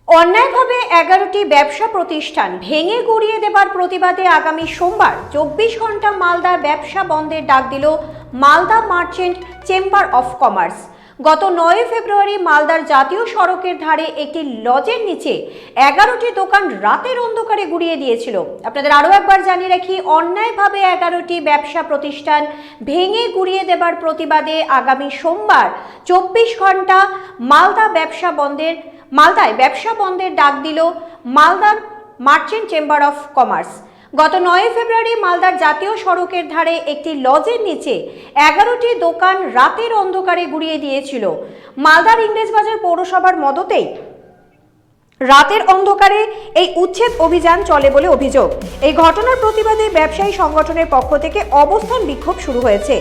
অন্যায়ভাবে 11টি ব্যবসা প্রতিষ্ঠান ভেঙে গুড়িয়ে দেবার প্রতিবাদে আগামী সোমবার 24 ঘন্টা মালদার ব্যবসা বন্ধের ডাক দিল Malda merchant chamber of commerce. গত 9 ফেব্রুয়ারি মালদার জাতীয় সড়কের ধারে একটি লজের নিচে 11টি দোকান রাতের অন্ধকারে গুড়িয়ে দিয়েছিল। আপনাদের আরও একবার জানিয়ে রাখি, অন্যায়ভাবে 11টি ব্যবসা প্রতিষ্ঠান ভেঙে গুড়িয়ে দেবার প্রতিবাদে আগামী সোমবার 24 ঘন্টা মালদায় ব্যবসা বন্ধের ডাক দিল মালদার মার্চেন্ট চেম্বার অফ কমার্স। গত 9 ফেব্রুয়ারি মালদার জাতীয় সড়কের ধারে একটি লজের নিচে 11টি দোকান রাতের অন্ধকারে গুড়িয়ে দিয়েছিল। মালদার ইংরেজবাজার পৌরসভার মদতেই রাতের অন্ধকারে এই উচ্ছেদ অভিযান চলে বলে অভিযোগ। এই ঘটনার প্রতিবাদে ব্যবসায়ী সংগঠনের পক্ষ থেকে অবস্থান বিক্ষোভ শুরু হয়েছে।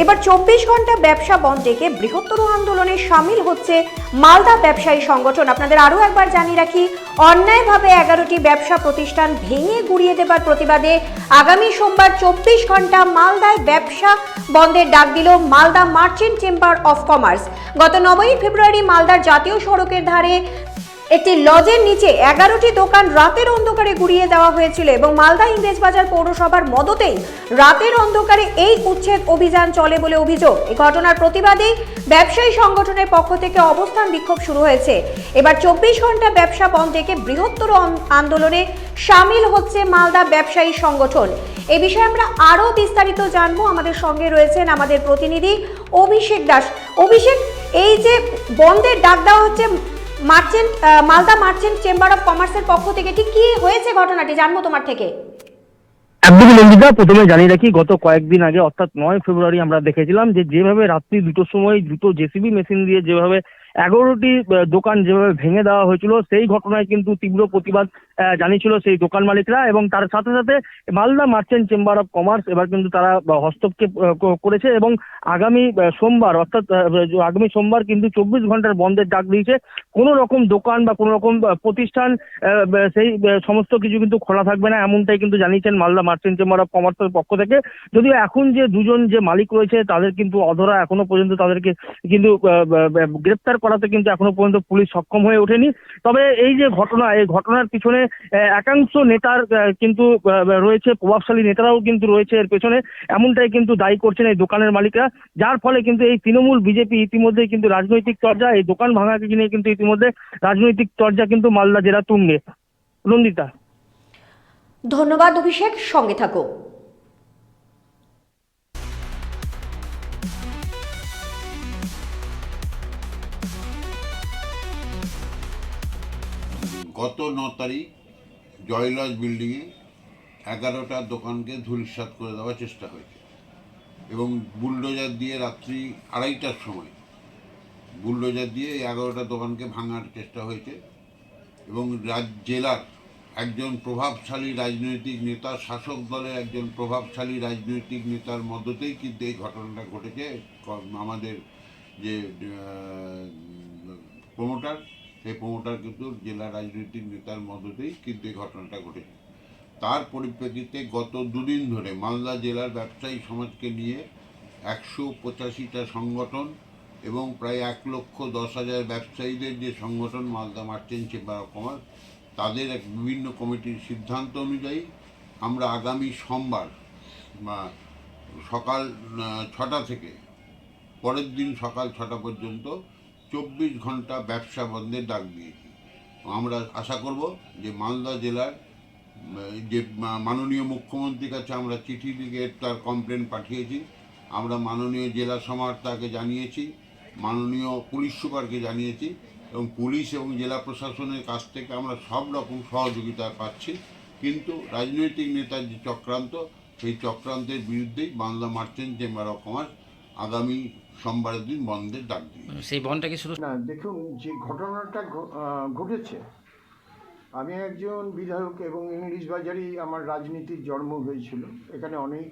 এবার 24 ঘন্টা ব্যবসা বন্ধ ডেকে বৃহত্তর আন্দোলনে সামিল হচ্ছে মালদা ব্যবসায়ী সংগঠন। আপনাদের আরও একবার জানিয়ে রাখি, অন্যায়ভাবে 11টি ব্যবসা প্রতিষ্ঠান ভেঙে গুড়িয়ে দেবার প্রতিবাদে আগামী সোমবার 24 ঘন্টা মালদায় ব্যবসা বন্ধের ডাক দিল Malda merchant chamber of commerce. গত 9 ফেব্রুয়ারি মালদার জাতীয় সড়কের ধারে একটি লজের নিচে 11টি দোকান রাতের অন্ধকারে গুড়িয়ে দেওয়া হয়েছিল এবং মালদা ইংরেজবাজার পৌরসভার মদতেই রাতের অন্ধকারে এই উচ্ছেদ অভিযান চলে বলে অভিযোগ। এই ঘটনার প্রতিবাদে ব্যবসায়ী সংগঠনের পক্ষ থেকে অবস্থান বিক্ষোভ শুরু হয়েছে। এবার 24 ঘন্টা ব্যবসা বন্ধ থেকে বৃহত্তর আন্দোলনে সামিল হচ্ছে মালদা ব্যবসায়ী সংগঠন। এই বিষয়ে আমরা আরও বিস্তারিত জানবো। আমাদের সঙ্গে রয়েছেন আমাদের প্রতিনিধি অভিষেক দাস। অভিষেক, এই যে বন্ধের ডাক দেওয়া হচ্ছে মালদা মার্চেন্ট চেম্বার অফ কমার্সের পক্ষ থেকে, ঠিক কি হয়েছে ঘটনাটি জানবো তোমার থেকে। একদমই নন্দিতা, প্রথমে জানিয়ে রাখি, গত কয়েকদিন আগে অর্থাৎ 9 ফেব্রুয়ারি আমরা দেখেছিলাম যেভাবে রাত্রি 2টোর সময় দুটো জেসিবি মেশিন দিয়ে যেভাবে 11টি দোকান যেভাবে ভেঙে দেওয়া হয়েছিল, সেই ঘটনায় কিন্তু তীব্র প্রতিবাদ জানিয়েছিল সেই দোকান মালিকরা। এবং তার সাথে সাথে Malda merchant chamber of commerce এবার কিন্তু তারা হস্তক্ষেপ করেছে এবং আগামী সোমবার কিন্তু 24 ঘন্টার বন্ধের ডাক দিয়েছে। কোনো রকম দোকান বা কোনো রকম প্রতিষ্ঠান সেই সমস্ত কিছু কিন্তু খোলা থাকবে না, এমনটাই কিন্তু জানিয়েছেন মালদা মার্চেন্ট চেম্বার অফ কমার্সের পক্ষ থেকে। যদিও এখন যে দুজন যে মালিক রয়েছে তাদের কিন্তু অধরা, এখনো পর্যন্ত তাদেরকে কিন্তু গ্রেপ্তার করাতে কিন্তু এখনো পর্যন্ত পুলিশ সক্ষম হয়ে ওঠেনি। তবে এই যে ঘটনা, এই ঘটনার পিছনে একাংশ নেতার কিন্তু রয়েছে, প্রভাবশালী নেতারাও কিন্তু রয়েছে এর পেছনে, এমনটাই কিন্তু দায়ী করছেন এই দোকানের মালিকরা। যার ফলে কিন্তু এই তৃণমূল বিজেপি ইতিমধ্যে কিন্তু রাজনৈতিক চর্চা, এই দোকান ভাঙাকে নিয়ে কিন্তু ইতিমধ্যে রাজনৈতিক চর্চা কিন্তু মালদা জেলা তুঙ্গে। নন্দিতা, ধন্যবাদ অভিষেক, সঙ্গে থাকো। গত 9 তারিখ জয়লজ বিল্ডিংয়ে 11টা দোকানকে ধূলিসাৎ করে দেওয়ার চেষ্টা হয়েছে এবং বুলডোজার দিয়ে রাত্রি 2:30টার সময় বুলডোজার দিয়ে 11টা দোকানকে ভাঙার চেষ্টা হয়েছে এবং জেলার একজন প্রভাবশালী রাজনৈতিক নেতা, শাসক দলের একজন প্রভাবশালী রাজনৈতিক নেতার মদতেই কিন্তু এই ঘটনাটা ঘটেছে। আমাদের যে প্রমোটার, সেই প্রমোটার কিন্তু জেলা রাজনৈতিক নেতার মদতেই কিন্তু এই ঘটনাটা ঘটেছে। তার পরিপ্রেক্ষিতে গত 2 দিন ধরে মালদা জেলার ব্যবসায়ী সমাজকে নিয়ে 185টা সংগঠন এবং প্রায় 1,10,000 ব্যবসায়ীদের যে সংগঠন Malda merchant chamber of commerce, তাদের এক বিভিন্ন কমিটির সিদ্ধান্ত অনুযায়ী আমরা আগামী সোমবার সকাল 6টা থেকে পরের দিন সকাল 6টা পর্যন্ত 24 ঘন্টা ব্যবসা বন্ধের ডাক দিয়েছি। আমরা আশা করব যে মালদা জেলার যে মাননীয় মুখ্যমন্ত্রীর কাছে আমরা চিঠি লিখে তার কমপ্লেন পাঠিয়েছি, আমরা মাননীয় জেলা সমাহর্তাকে জানিয়েছি, মাননীয় পুলিশ সুপারকে জানিয়েছি এবং পুলিশ এবং জেলা প্রশাসনের কাছ থেকে আমরা সব রকম সহযোগিতা পাচ্ছি। কিন্তু রাজনৈতিক নেতার যে চক্রান্ত, সেই চক্রান্তের বিরুদ্ধেই Malda merchant chamber of commerce আগামী সোমবারের দিন বন্ধের ডাক দিই। সেই বন্ধটা কি শুধু না, দেখুন, যে ঘটনাটা ঘটেছে, আমি একজন বিধায়ক এবং ইংলিশ বাজারেই আমার রাজনীতির জন্ম হয়েছিল। এখানে অনেক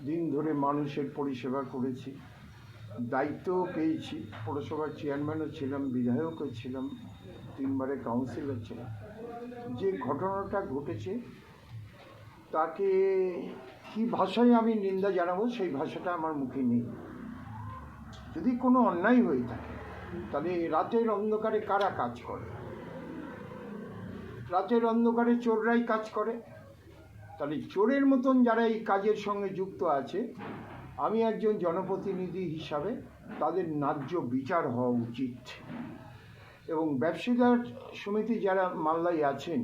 দিন ধরে মানুষের পরিষেবা করেছি, দায়িত্ব পেয়েছি, পৌরসভার চেয়ারম্যানও ছিলাম, বিধায়কও ছিলাম, 3বারের কাউন্সিলর ছিলাম। যে ঘটনাটা ঘটেছে তাকে কী ভাষায় আমি নিন্দা জানাবো সেই ভাষাটা আমার মুখে নেই। যদি কোনো অন্যায় হয়ে থাকে তাহলে রাতের অন্ধকারে কারা কাজ করে? রাতের অন্ধকারে চোররাই কাজ করে, তাহলে চোরের মতন যারা এই কাজের সঙ্গে যুক্ত আছে, আমি একজন জনপ্রতিনিধি হিসাবে তাদের ন্যায্য বিচার হওয়া উচিত। এবং ব্যবসাদার সমিতি যারা মালদায় আছেন,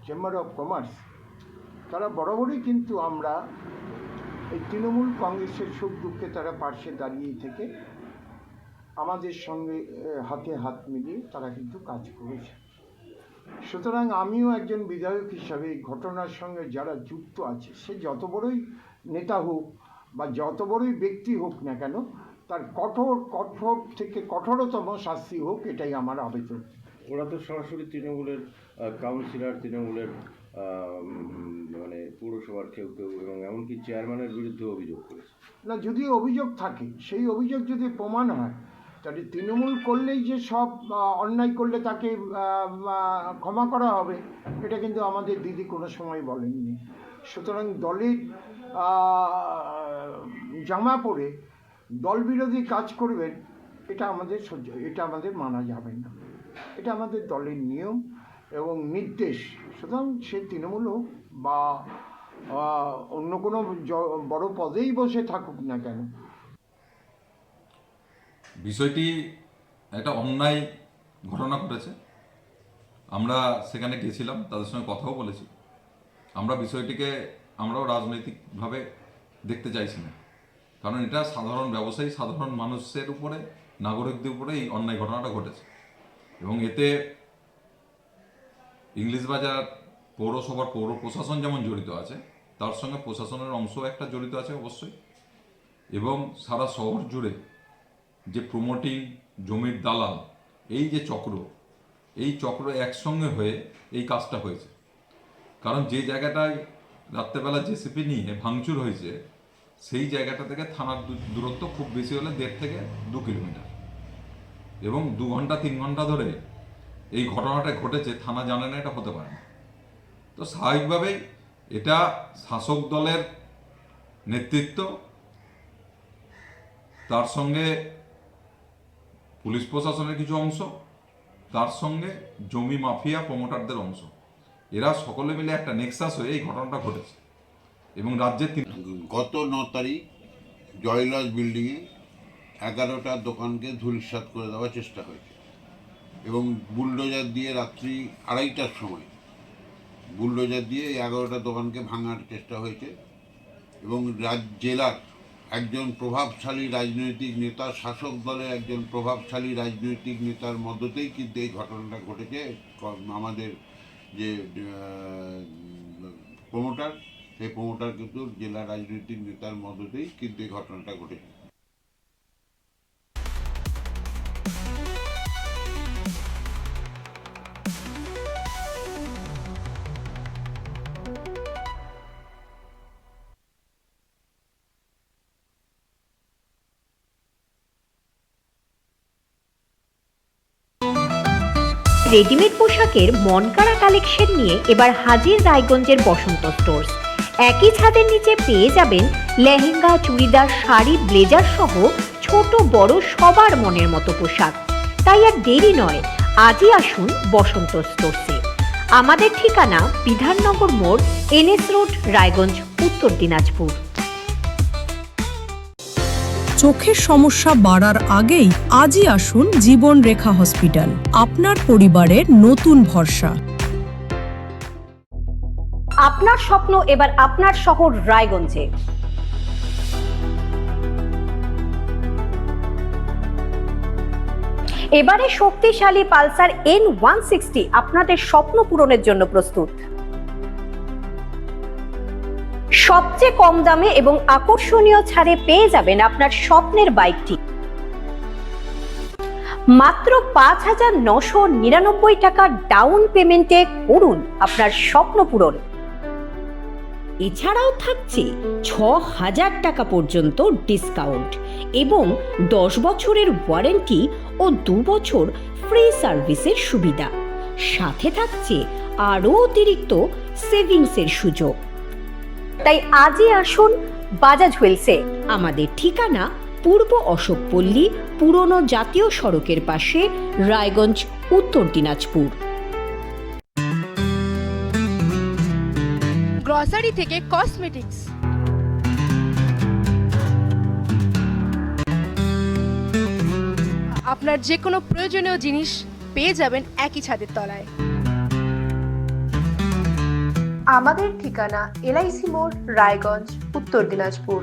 চেম্বার অফ কমার্স, তারা বরাবরই কিন্তু আমরা এই তৃণমূল কংগ্রেসের সুখ দুঃখে তারা পার্শ্বে দাঁড়িয়ে থেকে আমাদের সঙ্গে হাতে হাত মিলিয়ে তারা কিন্তু কাজ করেছে। সুতরাং আমিও একজন বিধায়ক হিসাবে এই ঘটনার সঙ্গে যারা যুক্ত আছে, সে যত বড়ই নেতা হোক বা যত বড়ই ব্যক্তি হোক না কেন, তার কঠোর থেকে কঠোরতম শাস্তি হোক, এটাই আমার আবেদন। ওরা তো সরাসরি তৃণমূলের কাউন্সিলর, তৃণমূলের মানে পৌরসভার কেউ এবং এমনকি চেয়ারম্যানের বিরুদ্ধে অভিযোগ করেছে। না, যদি অভিযোগ থাকে, সেই অভিযোগ যদি প্রমাণ হয়, তাহলে তৃণমূল করলেই যে সব অন্যায় করলে তাকে ক্ষমা করা হবে, এটা কিন্তু আমাদের দিদি কোনো সময় বলেননি। সুতরাং দলের জামা পরে দল বিরোধী কাজ করবেন, এটা আমাদের মানা যাবে না। এটা আমাদের দলের নিয়ম এবং নির্দেশ। সুতরাং সে তৃণমূল হোক বা অন্য কোনো বড় পদেই বসে থাকুক না কেন, বিষয়টি একটা অন্যায় ঘটনা ঘটেছে। আমরা সেখানে গেছিলাম, তাদের সঙ্গে কথাও বলেছি। আমরা বিষয়টিকে আমরাও রাজনৈতিকভাবে দেখতে চাইছি না, কারণ এটা সাধারণ ব্যবসায়ী, সাধারণ মানুষের উপরে, নাগরিকদের উপরে এই অন্যায় ঘটনাটা ঘটেছে। এবং এতে ইংলিশ বাজার পৌরসভার পৌর প্রশাসন যেমন জড়িত আছে, তার সঙ্গে প্রশাসনের অংশ একটা জড়িত আছে অবশ্যই। এবং সারা শহর জুড়ে যে প্রমোটিং, জমির দালাল, এই যে চক্র একসঙ্গে হয়ে এই কাজটা হয়েছে। কারণ যে জায়গাটায় রাত্রেবেলা জেসিপি নিয়ে ভাঙচুর হয়েছে, সেই জায়গাটা থেকে থানার দূরত্ব খুব বেশি হলে 1.5 থেকে 2 কিলোমিটার, এবং 2 ঘন্টা 3 ঘন্টা ধরে এই ঘটনাটা ঘটেছে, থানা জানে না, এটা হতে পারে না। তো স্বাভাবিকভাবেই এটা শাসক দলের নেতৃত্ব, তার সঙ্গে পুলিশ প্রশাসনের কিছু অংশ, তার সঙ্গে জমি মাফিয়া প্রমোটারদের অংশ, এরা সকলে মিলে একটা নেক্সাস হয়ে এই ঘটনাটা ঘটেছে। এবং রাজ্যের গত 9 তারিখ জয়লজ বিল্ডিংয়ে 11টা দোকানকে ধূলিসাৎ করে দেওয়ার চেষ্টা হয়েছে, এবং বুলডোজার দিয়ে রাত্রি 2:30টার সময় বুলডোজার দিয়ে 11টা দোকানকে ভাঙার চেষ্টা হয়েছে। এবং জেলার একজন প্রভাবশালী রাজনৈতিক নেতা, শাসক দলের একজন প্রভাবশালী রাজনৈতিক নেতার মধ্যতেই কিন্তু এই ঘটনাটা ঘটেছে। আমাদের যে প্রমোটার, সেই প্রমোটার কিন্তু জেলা রাজনৈতিক নেতার মধ্যতেই কিন্তু এই ঘটনাটা ঘটেছে। রেডিমেড পোশাকের মনকাড়া কালেকশন নিয়ে এবার হাজির রায়গঞ্জের বসন্ত স্টোর্স। একই ছাদের নিচে পেয়ে যাবেন লেহেঙ্গা, চুড়িদার, শাড়ি, ব্লেজার সহ ছোট বড় সবার মনের মতো পোশাক। তাই আর দেরি নয়, আজই আসুন বসন্ত স্টোর্সে। আমাদের ঠিকানা বিধাননগর মোড়, NS রোড, রায়গঞ্জ, উত্তর দিনাজপুর। চোখের সমস্যা বাড়ার আগেই আজই আসুন জীবন রেখা হসপিটাল, আপনার পরিবারের নতুন ভরসা। আপনার স্বপ্ন এবার আপনার শহর রায়গঞ্জে। এবারে শক্তিশালী পালসার N160 আপনাদের স্বপ্ন পূরণের জন্য প্রস্তুত। সবচেয়ে কম দামে এবং আকর্ষণীয় ছাড়ে পেয়ে যাবেন আপনার স্বপ্নের বাইকটি মাত্র 5,999 টাকা ডাউন পেমেন্টে। করুন আপনার স্বপ্ন পূরণ। এছাড়াও থাকছে 6,000 টাকা পর্যন্ত ডিসকাউন্ট এবং 10 বছরের ওয়ারেন্টি ও 2 বছর ফ্রি সার্ভিসের সুবিধা। সাথে থাকছে আরও অতিরিক্ত সেভিংসের সুযোগ। তাই আজই আসুন বাজাজ হুইলসে। আমাদের ঠিকানা পূর্ব অশোকপল্লী, পুরনো জাতীয় সড়কের পাশে, রায়গঞ্জ, উত্তর দিনাজপুর। গ্রসারি থেকে কসমেটিক্স, আপনার যে কোনো প্রয়োজনীয় জিনিস পেয়ে যাবেন একই ছাদের তলায়। আমাদের ঠিকানা LIC মোড়, রায়গঞ্জ, উত্তর দিনাজপুর।